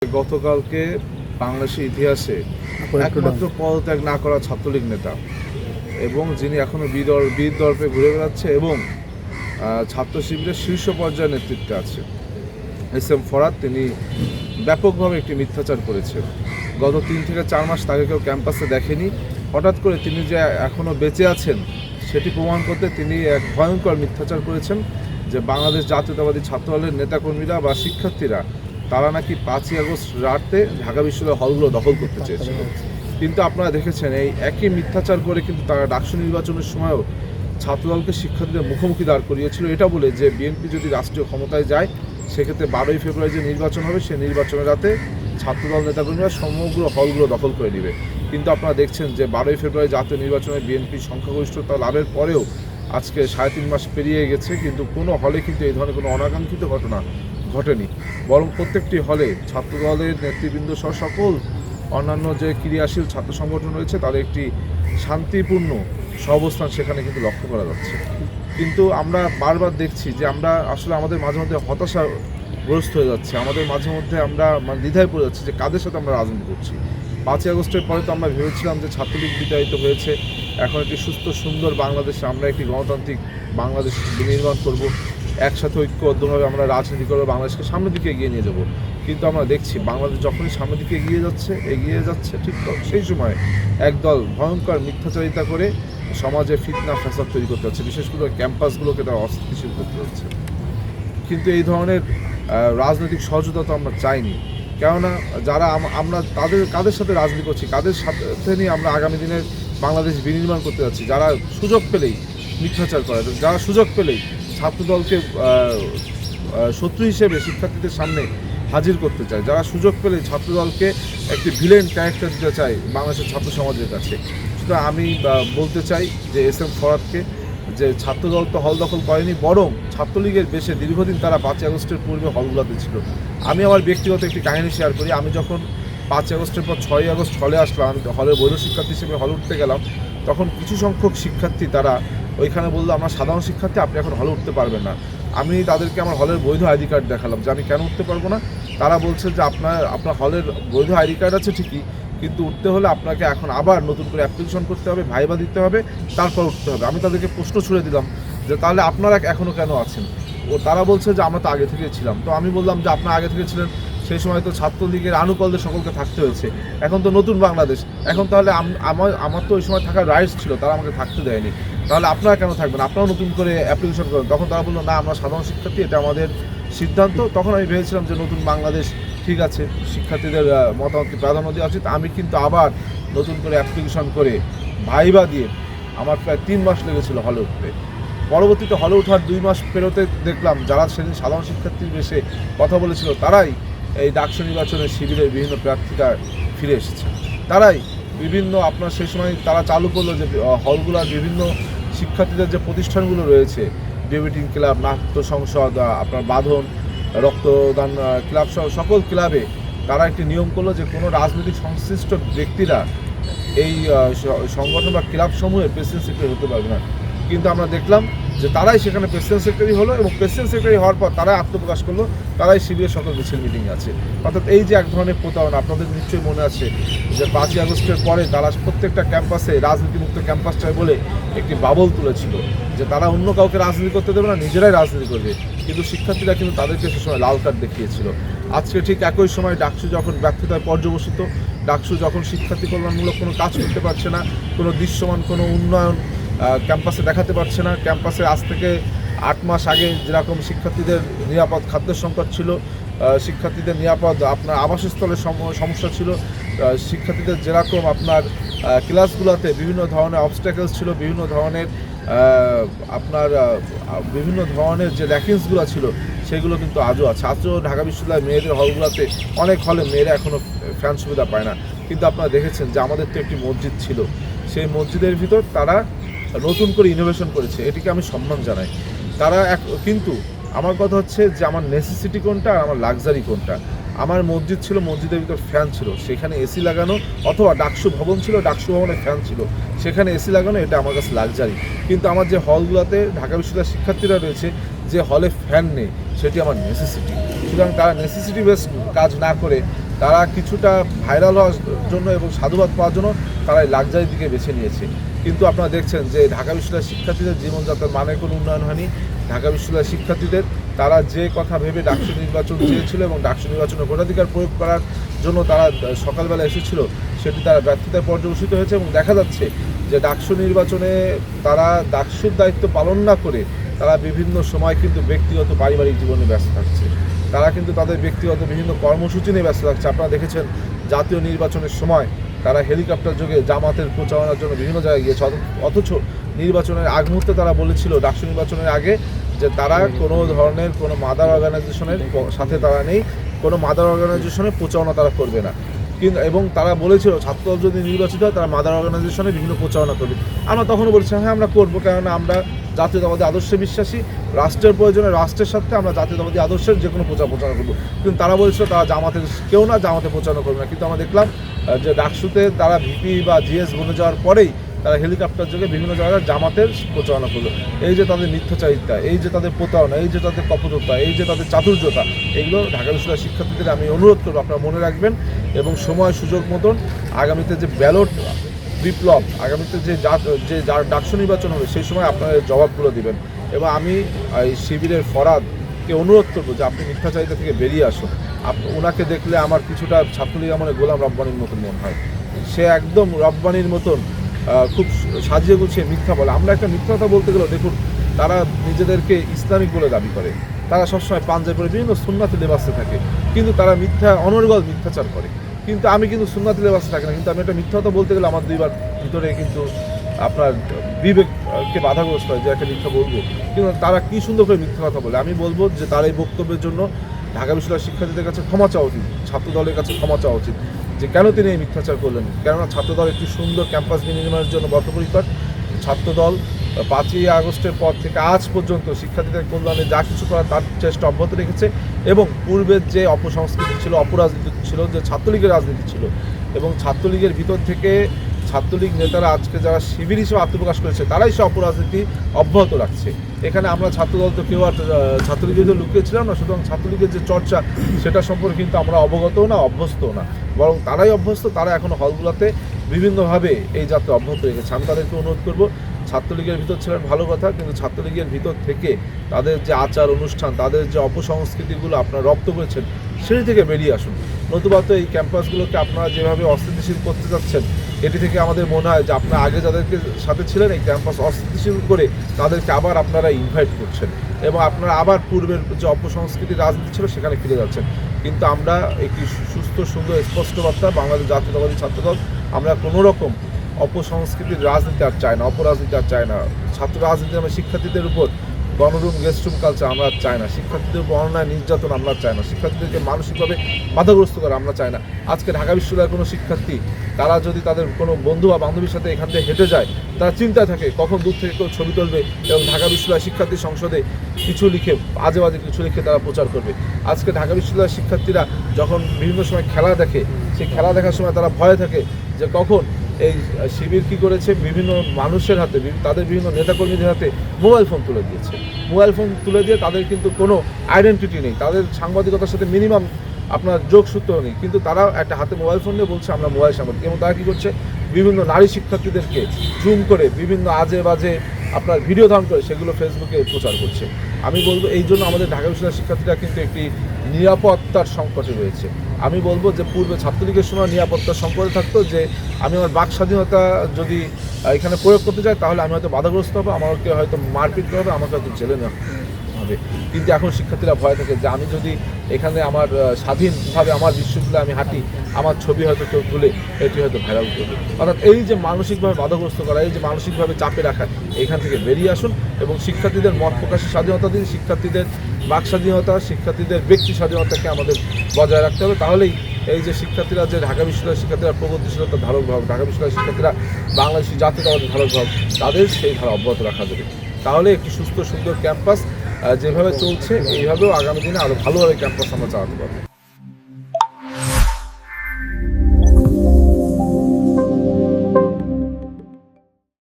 গতকালকে বাংলাদেশের ইতিহাসে একমাত্র পদত্যাগ না করা ছাত্রলীগ নেতা এবং যিনি এখনো বীর দর্পে ঘুরে বেড়াচ্ছে এবং ছাত্র শিবিরের শীর্ষ পর্যায়ের নেতৃত্বে আছে এস.এম. ফরহাদ, তিনি ব্যাপকভাবে একটি মিথ্যাচার করেছেন। গত 3 থেকে 4 মাস তাকে কেউ ক্যাম্পাসে দেখেনি। হঠাৎ করে তিনি যে এখনও বেঁচে আছেন সেটি প্রমাণ করতে তিনি এক ভয়ঙ্কর মিথ্যাচার করেছেন যে বাংলাদেশ জাতীয়তাবাদী ছাত্রদলের নেতাকর্মীরা বা শিক্ষার্থীরা তারা নাকি 5ই আগস্ট রাতে ঢাকা বিশ্ববিদ্যালয়ের হলগুলো দখল করতে চেয়েছিল। কিন্তু আপনারা দেখেছেন এই একই মিথ্যাচার করে কিন্তু তারা ডাকসু নির্বাচনের সময়ও ছাত্রদলকে শিক্ষার্থীদের মুখোমুখি দাঁড় করিয়েছিল এটা বলে যে বিএনপি যদি রাষ্ট্রীয় ক্ষমতায় যায় সেক্ষেত্রে 12ই ফেব্রুয়ারি যে নির্বাচন হবে সেই নির্বাচনের রাতে ছাত্রদল নেতাকর্মীরা সমগ্র হলগুলো দখল করে নেবে। কিন্তু আপনারা দেখছেন যে 12ই ফেব্রুয়ারি জাতীয় নির্বাচনে বিএনপির সংখ্যাগরিষ্ঠতা লাভের পরেও আজকে 3.5 মাস পেরিয়ে গেছে, কিন্তু কোনো হলে কিন্তু এই ধরনের কোনো অনাকাঙ্ক্ষিত ঘটনা ঘটেনি। বরং প্রত্যেকটি হলে ছাত্রদলের নেতৃবৃন্দ সহ সকল অন্যান্য যে ক্রিয়াশীল ছাত্র সংগঠন রয়েছে তাদের একটি শান্তিপূর্ণ সহাবস্থান সেখানে কিন্তু লক্ষ্য করা যাচ্ছে। কিন্তু আমরা বারবার দেখছি যে আমরা আসলে আমাদের মাঝে মধ্যে হতাশাগ্রস্ত হয়ে যাচ্ছে, আমাদের মাঝে মধ্যে আমরা দ্বিধায় পড়ে যাচ্ছি যে কাদের সাথে আমরা রাজনীতি করছি। 5ই আগস্টের পরে তো আমরা ভেবেছিলাম যে ছাত্রলীগ বিতাড়িত হয়েছে, এখন একটি সুস্থ সুন্দর বাংলাদেশে আমরা একটি গণতান্ত্রিক বাংলাদেশ নির্মাণ করব, একসাথে ঐক্যবদ্ধভাবে আমরা রাজনীতি করবো, বাংলাদেশকে সামনের দিকে এগিয়ে নিয়ে যাব। কিন্তু আমরা দেখছি বাংলাদেশ যখনই সামনের দিকে এগিয়ে যাচ্ছে ঠিক সেই সময় একদল ভয়ঙ্কর মিথ্যাচারিতা করে সমাজে ফিতনা ফ্যাসাদ তৈরি করতে হচ্ছে, বিশেষ করে ক্যাম্পাসগুলোকে তারা অস্থিতিশীল করতে হচ্ছে। কিন্তু এই ধরনের রাজনৈতিক সহযোগিতা তো আমরা চাইনি, কেননা যারা আমরা কাদের সাথে রাজনীতি করছি, কাদের সাথে নিয়ে আমরা আগামী দিনের বাংলাদেশ বিনির্মাণ করতে যাচ্ছি, যারা সুযোগ পেলেই মিথ্যাচার করে, যারা সুযোগ পেলেই ছাত্রদলকে শত্রু হিসেবে শিক্ষার্থীদের সামনে হাজির করতে চায়, যারা সুযোগ পেলে ছাত্রদলকে একটি ভিলেন ক্যারেক্টার দিতে চায় বাংলাদেশের ছাত্র সমাজের কাছে। সুতরাং আমি বলতে চাই যে এস.এম. ফরহাদকে যে ছাত্রদল তো হল দখল করেনি, বরং ছাত্রলীগের বেশে দীর্ঘদিন তারা 5ই আগস্টের পূর্বে হলগুলোতে ছিল। আমি আমার ব্যক্তিগত একটি কাহিনী শেয়ার করি। আমি যখন 5ই আগস্টের পর 6ই আগস্ট হলে আসলাম, আমি হলের বৈধ শিক্ষার্থী হিসেবে হলে উঠতে গেলাম, তখন কিছু সংখ্যক শিক্ষার্থী তারা ওইখানে বললো আমরা সাধারণ শিক্ষার্থী, আপনি এখন হলে উঠতে পারবেন না। আমি তাদেরকে আমার হলের বৈধ আইডি কার্ড দেখালাম যে আমি কেন উঠতে পারবো না। তারা বলছে যে আপনার হলের বৈধ আইডি কার্ড আছে ঠিকই, কিন্তু উঠতে হলে আপনাকে এখন আবার নতুন করে অ্যাপ্লিকেশন করতে হবে, ভাইবা দিতে হবে, তারপর উঠতে হবে। আমি তাদেরকে প্রশ্ন ছুড়ে দিলাম যে তাহলে আপনারা এখনও কেন আছেন? তারা বলছে যে আমরা তো আগে থেকে ছিলাম। তো আমি বললাম যে আপনারা আগে থেকে ছিলেন, সেই সময় তো ছাত্রলীগের আনুকলদের সকলকে থাকতে হয়েছে, এখন তো নতুন বাংলাদেশ, এখন তাহলে আমার তো ওই সময় থাকার রাইটস ছিল, তারা আমাকে থাকতে দেয়নি, তাহলে আপনারা কেন থাকবেন, আপনারাও নতুন করে অ্যাপ্লিকেশন করেন। তখন তারা বললো না, আমরা সাধারণ শিক্ষার্থী, এটা আমাদের সিদ্ধান্ত। তখন আমি ভেবেছিলাম যে নতুন বাংলাদেশ ঠিক আছে, শিক্ষার্থীদের মতামতকে প্রাধান্য দেওয়া উচিত। আমি কিন্তু আবার নতুন করে অ্যাপ্লিকেশন করে ভাইবা দিয়ে আমার প্রায় 3 মাস লেগেছিল হলে উঠতে। পরবর্তীতে হলে ওঠার 2 মাস পেরোতে দেখলাম যারা সেদিন সাধারণ শিক্ষার্থীর বেশে কথা বলেছিল তারাই এই ডাকসু নির্বাচনের শিবিরের বিভিন্ন প্রার্থীরা ফিরে এসেছে। তারাই বিভিন্ন আপনার সেই সময় তারা চালু করলো যে হলগুলোর বিভিন্ন শিক্ষার্থীদের যে প্রতিষ্ঠানগুলো রয়েছে, ডিবেটিং ক্লাব, নাট্য সংসদ, আপনার বাঁধন, রক্তদান ক্লাব সহ সকল ক্লাবে তারা একটি নিয়ম করলো যে কোনো রাজনৈতিক সংশ্লিষ্ট ব্যক্তিরা এই সংগঠন বা ক্লাব সমূহের প্রেসিডেন্ট সেক্রেটারি হতে পারবে না। কিন্তু আমরা দেখলাম যে তারাই সেখানে প্রেসিডেন্ট সেক্রেটারি হলো এবং প্রেসিডেন্ট সেক্রেটারি হওয়ার পর তারাই আত্মপ্রকাশ করলো, তারাই শিবিরের সকল মিছিল মিটিং আছে। অর্থাৎ এই যে এক ধরনের প্রতারণা, আপনাদের নিশ্চয়ই মনে আছে যে 5ই আগস্টের পরে তারা প্রত্যেকটা ক্যাম্পাসে রাজনীতিমুক্ত ক্যাম্পাস চায় বলে একটি বাবল তুলেছিল যে তারা অন্য কাউকে রাজনীতি করতে দেবে না, নিজেরাই রাজনীতি করবে। কিন্তু শিক্ষার্থীরা কিন্তু তাদেরকে সে সময় লাল কার্ড দেখিয়েছিল। আজকে ঠিক একই সময় ডাকসু যখন ব্যর্থতায় পর্যবসিত, ডাকসু যখন শিক্ষার্থী কল্যাণমূলক কোনো কাজ করতে পারছে না, কোনো দৃশ্যমান কোনো উন্নয়ন ক্যাম্পাসে দেখাতে পারছে না, ক্যাম্পাসে আজ থেকে 8 মাস আগে যেরকম শিক্ষার্থীদের নিরাপদ খাদ্যের সংকট ছিল, শিক্ষার্থীদের নিরাপদ আপনার আবাসস্থলের সমস্যা ছিল, শিক্ষার্থীদের যেরকম আপনার ক্লাসগুলোতে বিভিন্ন ধরনের অবস্ট্যাকলস ছিল, বিভিন্ন ধরনের যে র্যাকিংসগুলো ছিল সেগুলো কিন্তু আজও আছে। আজও ঢাকা বিশ্ববিদ্যালয়ের মেয়েদের হলগুলোতে অনেক হলে মেয়েরা এখনও ফ্যান সুবিধা পায় না। কিন্তু আপনারা দেখেছেন যে আমাদের তো একটি মসজিদ ছিল, সেই মসজিদের ভিতর তারা নতুন করে ইনোভেশন করেছে, এটিকে আমি সম্মান জানাই। কিন্তু আমার কথা হচ্ছে যে আমার নেসেসিটি কোনটা আর আমার লাক্সারি কোনটা। আমার মসজিদ ছিল, মসজিদের ভিতর ফ্যান ছিল, সেখানে এসি লাগানো, অথবা ডাকসু ভবন ছিল, ডাকসু ভবনে ফ্যান ছিল, সেখানে এসি লাগানো, এটা আমার কাছে লাক্সারি। কিন্তু আমার যে হলগুলোতে ঢাকা বিশ্ববিদ্যালয়ের শিক্ষার্থীরা রয়েছে যে হলে ফ্যান নেই, সেটি আমার নেসেসিটি। সুতরাং তারা নেসেসিটি বেস কাজ না করে তারা কিছুটা ভাইরাল হওয়ার জন্য এবং সাধুবাদ পাওয়ার জন্য তারা এই লাক্সারির দিকে বেছে নিয়েছে। কিন্তু আপনারা দেখছেন যে ঢাকা বিশ্ববিদ্যালয়ের শিক্ষার্থীদের জীবনযাত্রার মানে কোনো উন্নয়ন হয়নি। ঢাকা বিশ্ববিদ্যালয়ের শিক্ষার্থীদের তারা যে কথা ভেবে ডাকসু নির্বাচন চেয়েছিল এবং ডাকসু নির্বাচনে ভোটাধিকার প্রয়োগ করার জন্য তারা সকালবেলা এসেছিল, সেটি তারা ব্যর্থতায় পর্যবসিত হয়েছে। এবং দেখা যাচ্ছে যে ডাকসু নির্বাচনে তারা ডাকসুর দায়িত্ব পালন না করে তারা বিভিন্ন সময় কিন্তু ব্যক্তিগত পারিবারিক জীবনে ব্যস্ত থাকছে। তারা কিন্তু তাদের ব্যক্তিগত বিভিন্ন কর্মসূচি নিয়ে ব্যস্ত থাকছে। আপনারা দেখেছেন জাতীয় নির্বাচনের সময় তারা হেলিকপ্টার যোগে জামাতের প্রচারণার জন্য বিভিন্ন জায়গায় গিয়েছে, অথচ নির্বাচনের আগ মুহূর্তে তারা বলেছিল ডাকসু নির্বাচনের আগে যে তারা কোনো ধরনের কোনো মাদার অর্গানাইজেশনের সাথে তারা নেই, কোনো মাদার অর্গানাইজেশনের প্রচারণা তারা করবে না। কিন্তু এবং তারা বলেছিল ছাত্রদল যদি নির্বাচিত হয় তারা মাদার অর্গানাইজেশনে বিভিন্ন প্রচারণা করবে। আমরা তখনও বলেছিলাম হ্যাঁ আমরা করবো, কেননা আমরা জাতীয়তাবাদী আদর্শে বিশ্বাসী, রাষ্ট্রের প্রয়োজনে রাষ্ট্রের সাথে আমরা জাতীয়তাবাদী আদর্শের যে কোনো প্রচারণা করবো। কিন্তু তারা বলেছিল তারা জামাতের কেউ না, জামাতে প্রচারণা করবে না। কিন্তু আমরা দেখলাম যে ডাকসুতে তারা ভিপি বা জিএস বনে যাওয়ার পরেই তারা হেলিকপ্টার যোগে বিভিন্ন জায়গায় জামাতের প্রচারণা করলো। এই যে তাদের মিথ্যাচারিতা, এই যে তাদের প্রতারণা, এই যে তাদের কপটতা, এই যে তাদের চাতুর্যতা, এগুলো ঢাকা বিশ্ববিদ্যালয়ের শিক্ষার্থীদের আমি অনুরোধ করবো আপনারা মনে রাখবেন এবং সময় সুযোগ মতন আগামীতে যে ব্যালট বিপ্লব, আগামীতে যে ডাকসু নির্বাচন হবে সেই সময় আপনারা জবাবগুলো দিবেন। এবং আমি এই শিবিরের ফরাদকে অনুরোধ করবো যে আপনি মিথ্যাচারিতা থেকে বেরিয়ে আসুন। ওনাকে দেখলে আমার কিছুটা ছাত্রলীগ আমলে গোলাম রব্বানির মতন মনে হয়। সে একদম রব্বানির মতন খুব সাজিয়ে গুছিয়ে মিথ্যা বলে। আমরা একটা মিথ্যা কথা বলতে গেলেও দেখুন তারা নিজেদেরকে ইসলামিক বলে দাবি করে, তারা সবসময় পাঞ্জাবি পরে বিভিন্ন সুন্নাতি লেবাসে থাকে, কিন্তু তারা অনর্গল মিথ্যাচার করে। কিন্তু আমি কিন্তু সুন্নাতি লেবাসে থাকি না, কিন্তু আমি একটা মিথ্যা কথা বলতে গেলে আমার দুইবার ভিতরে কিন্তু আপনার বিবেককে বাধাগ্রস্ত হয় যে একটা মিথ্যা বলবো। কিন্তু তারা কি সুন্দর করে মিথ্যা কথা বলে। আমি বলবো যে তার এই বক্তব্যের জন্য ঢাকা বিশ্ববিদ্যালয়ের শিক্ষার্থীদের কাছে ক্ষমা চাওয়া উচিত, ছাত্রদলের কাছে ক্ষমা চাওয়া উচিত যে কেন তিনি এই মিথ্যাচার করলেন। কেননা ছাত্রদল একটি সুন্দর ক্যাম্পাস নির্মাণের জন্য বদ্ধপরিকর। ছাত্রদল 5ই আগস্টের পর থেকে আজ পর্যন্ত শিক্ষার্থীদের কল্যাণে যা কিছু করার তার চেষ্টা অব্যাহত রেখেছে। এবং পূর্বের যে অপসংস্কৃতি ছিল, অপরাজনীতি ছিল, যে ছাত্রলীগের রাজনীতি ছিল, এবং ছাত্রলীগের ভিতর থেকে ছাত্রলীগ নেতারা আজকে যারা শিবির হিসেবে আত্মপ্রকাশ করেছে তারাই সে অপরাজনীতি অব্যাহত রাখছে। এখানে আমরা ছাত্রদল তো কেউ আর ছাত্রলীগের লুকিয়েছিলাম না, সুতরাং ছাত্রলীগের যে চর্চা সেটা সম্পর্কে কিন্তু আমরা অবগতও না, অভ্যস্তও না, বরং তারাই অভ্যস্ত। তারা এখনও হলগুলোতে বিভিন্নভাবে এই যাত্রা অব্যাহত রেখেছে। আমি তাদেরকে অনুরোধ করবো ছাত্রলীগের ভিতর ছিলেন ভালো কথা, কিন্তু ছাত্রলীগের ভিতর থেকে তাদের যে আচার অনুষ্ঠান, তাদের যে অপসংস্কৃতিগুলো আপনারা রপ্ত করেছেন সেই থেকে বেরিয়ে আসুন। নতুবা তো এই ক্যাম্পাসগুলোকে আপনারা যেভাবে অস্থিতিশীল করতে যাচ্ছেন, এটি থেকে আমাদের মনে হয় যে আপনারা আগে যাদেরকে সাথে ছিলেন এই ক্যাম্পাস অস্থিতিশীল করে তাদেরকে আবার আপনারা ইনভাইট করছেন এবং আপনারা আবার পূর্বের যে অপসংস্কৃতির রাজনীতি ছিল সেখানে ফিরে যাচ্ছেন। কিন্তু আমরা একটি সুস্থ সুন্দর স্পষ্ট বার্তা, বাংলাদেশ জাতীয়তাবাদী ছাত্রদল আমরা কোনো রকম অপসংস্কৃতির রাজনীতি আর চাই না, অপরাজনীতি আর চাই না। ছাত্র রাজনীতি আমরা শিক্ষার্থীদের উপর গণরুম গেস্টরুম কালচার আমরা চাই না, শিক্ষার্থীদের উপর অন্যায় নির্যাতন আমরা চাই না, শিক্ষার্থীদেরকে মানসিকভাবে বাধাগ্রস্ত করা আমরা চাই না। আজকে ঢাকা বিশ্ববিদ্যালয়ের কোনো শিক্ষার্থী তারা যদি তাদের কোনো বন্ধু বা বান্ধবীর সাথে এখান থেকে হেঁটে যায়, তারা চিন্তায় থাকে কখন দূর থেকে কেউ ছবি তুলবে এবং ঢাকা বিশ্ববিদ্যালয় শিক্ষার্থী সংসদে কিছু লিখে আজে বাজে কিছু লিখে তারা প্রচার করবে। আজকে ঢাকা বিশ্ববিদ্যালয়ের শিক্ষার্থীরা যখন বিভিন্ন সময় খেলা দেখে, সেই খেলা দেখার সময় তারা ভয়ে থাকে যে কখন এই শিবির কী করেছে, বিভিন্ন মানুষের হাতে, তাদের বিভিন্ন নেতাকর্মীদের হাতে মোবাইল ফোন তুলে দিয়েছে। মোবাইল ফোন তুলে দিয়ে তাদের কিন্তু কোনো আইডেন্টিটি নেই, তাদের সাংবাদিকতার সাথে মিনিমাম আপনার যোগসূত্র নেই, কিন্তু তারা একটা হাতে মোবাইল ফোন নিয়ে বলছে আমরা মোবাইল সাংবাদিক। এবং তারা কী করছে, বিভিন্ন নারী শিক্ষার্থীদেরকে জুম করে বিভিন্ন আজে বাজে আপনার ভিডিও ধারণ করে সেগুলো ফেসবুকে প্রচার করছে। আমি বলবো এই জন্য আমাদের ঢাকা বিশ্ববিদ্যালয়ের শিক্ষার্থীরা কিন্তু একটি নিরাপত্তার সংকটে রয়েছে। আমি বলবো যে পূর্বে ছাত্রলীগের সময় নিরাপত্তার সংকটে থাকতো যে আমি আমার বাক স্বাধীনতা যদি এখানে প্রয়োগ করতে চাই তাহলে আমি হয়তো বাধাগ্রস্ত হবো, আমাকে হয়তো মারপিট করা হবে, আমাকে হয়তো জেলে নেওয়া হবে। কিন্তু এখন শিক্ষার্থীরা ভয় থাকে যে আমি যদি এখানে আমার স্বাধীনভাবে আমার বিশ্ববিদ্যালয়ে আমি হাঁটি, আমার ছবি হয়তো কেউ তুলে এটি হয়তো ভাইরাল করবে। অর্থাৎ এই যে মানসিকভাবে বাধাগ্রস্ত করা, এই যে মানসিকভাবে চাপে রাখা, এখান থেকে বেরিয়ে আসুন এবং শিক্ষার্থীদের মত প্রকাশের স্বাধীনতা দিন, শিক্ষার্থীদের বাক স্বাধীনতা, শিক্ষার্থীদের ব্যক্তি স্বাধীনতাকে আমাদের বজায় রাখতে হবে। তাহলেই এই যে শিক্ষার্থীরা যে ঢাকা বিশ্ববিদ্যালয়ের শিক্ষার্থীরা প্রগতিশীলতার ধারক ভাব, ঢাকা বিশ্ববিদ্যালয়ের শিক্ষার্থীরা বাংলাদেশি জাতীয়তাবাদের ধারক ভাব, তাদের সেই ধারা অব্যাহত রাখা যাবে। তাহলে একটি সুস্থ সুন্দর ক্যাম্পাস যেভাবে চলছে এইভাবেও আগামী দিনে আরও ভালোভাবে ক্যাম্পাস আমরা চালাতে পারবো।